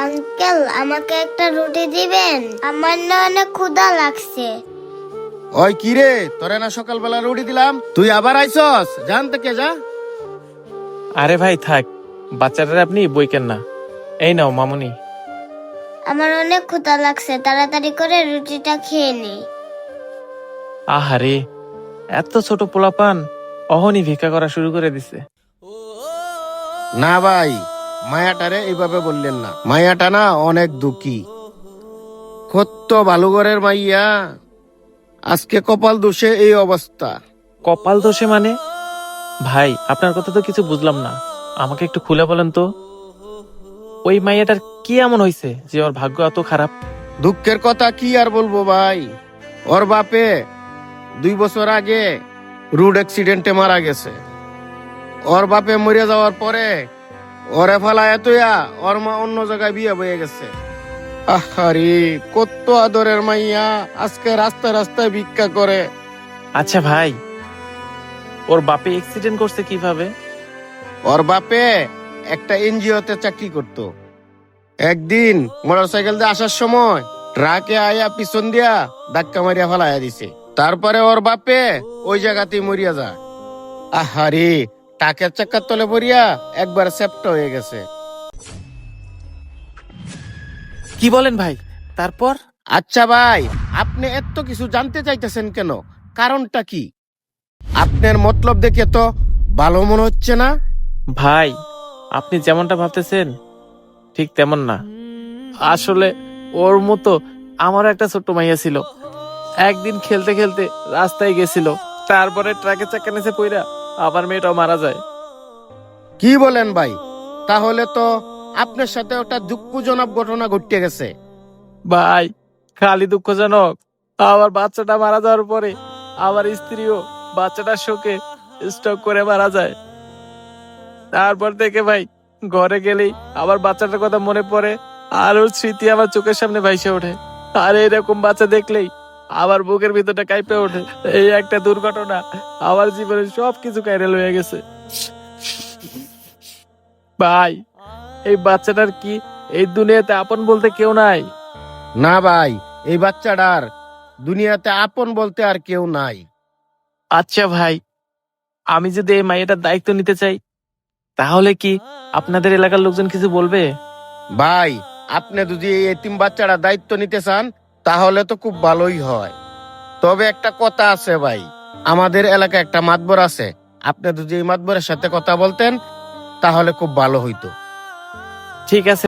Uncle, আমাকে একটা রুটি দিবেন? আমার না অনেক ক্ষুধা লাগছে। ওই কিরে, তোরে না সকালবেলা রুটি দিলাম, তুই আবার আইছস? জান থেকে যা। আরে ভাই থাক, বাচ্চাটার আপনি বইকেন না। এই নাও মামুনি। আমার অনেক ক্ষুধা লাগছে, তাড়াতাড়ি করে রুটিটা খেয়ে নি। আহারে, এত ছোট পোলাপান অহনি ভিক্ষা করা শুরু করে দিছে। না ভাই, মায়াটারে এইভাবে বললেন না। মায়াটা না অনেক দুঃখী, কত ভালো ঘরের মাইয়া, আজকে কপাল দোষে এই অবস্থা। কপাল দোষে মানে? ভাই আপনার কথা তো কিছু বুঝলাম না, আমাকে একটু খুলে বলেন তো। ওই মাইয়াটার কি এমন হয়েছে যে ওর ভাগ্য এত খারাপ? দুঃখের কথা কি আর বলবো ভাই, ওর বাপে 2 বছর আগে রোড অ্যাক্সিডেন্টে মারা গেছে। ওর বাপে মরে যাওয়ার পরে ওরে ফালায় তুইয়া ওর মা অন্য জায়গায় বিয়ে বয়ে গেছে। আহারে, কত আদরের মাইয়া আজকে রাস্তায় রাস্তায় ভিক্ষা করে। আচ্ছা ভাই, ওর বাপে অ্যাক্সিডেন্ট করছে কিভাবে? ওর বাপে একটা এনজিওতে চাকরি করত। একদিন মোটরসাইকেল দিয়ে আসার সময় ট্রাকে আয়া পিছন দিয়া ধাক্কা মারিয়া ফেলাইয়া দিছে। তারপরে ওর বাপে ওই জায়গাতেই মরিয়া যায়। আহারে, টাকের চাক্কার তলে পড়িয়া একবার সেপ্টা হয়ে গেছে। কি বলেন ভাই? তারপর? আচ্ছা ভাই, আপনি এত কিছু জানতে চাইতেছেন কেন? কারণটা কি? আপনার মতলব দেখে তো ভালো মনে হচ্ছে না। ভাই আপনি যেমনটা ভাবতেছেন ঠিক তেমন না। আসলে ওর মতো আমারও একটা ছোট্ট মাইয়া ছিল। একদিন খেলতে খেলতে রাস্তায় গেছিল, তারপরে ট্রাকের চাক্কা নিচে পইরা আমার মেয়েটাও মারা যায়। কি বলেন ভাই? তাহলে তো আপনার সাথে ওটা দুঃখজনক ঘটনা ঘটে গেছে। ভাই খালি দুঃখজনক, আমার বাচ্চাটা মারা যাওয়ার পরে আমার স্ত্রীও বাচ্চাটার শোকে স্ট্রোক করে মারা যায়। তারপর থেকে ভাই ঘরে গেলেই আমার বাচ্চাটার কথা মনে পড়ে, আর ওর স্মৃতি আমার চোখের সামনে ভাইসে ওঠে। আর এরকম বাচ্চা দেখলেই আমার বুকের ভিতরটা কাঁপে ওঠে। এই একটা দুর্ঘটনা আমার জীবনে সবকিছু কাইরে লয়ে গেছে। ভাই এই বাচ্চাটার কি এই দুনিয়াতে আপন বলতে কেউ নাই? না ভাই, এই বাচ্চাটার দুনিয়াতে আপন বলতে আর কেউ নাই। আচ্ছা ভাই, আমি যদি এই মাইয়াটার দায়িত্ব নিতে চাই তাহলে কি আপনাদের এলাকার লোকজন কিছু বলবে? ভাই, আপনি যদি এই এতিম বাচ্চাটা দায়িত্ব নিতে চান তাহলে তো খুব ভালোই হয়। তবে একটা কথা আছে ভাই, আমাদের এলাকায় একটা মাতবর আছে। আপনি যদি এই মাতবরের সাথে কথা বলতেন তাহলে খুব ভালো হইতো। ঠিক আছে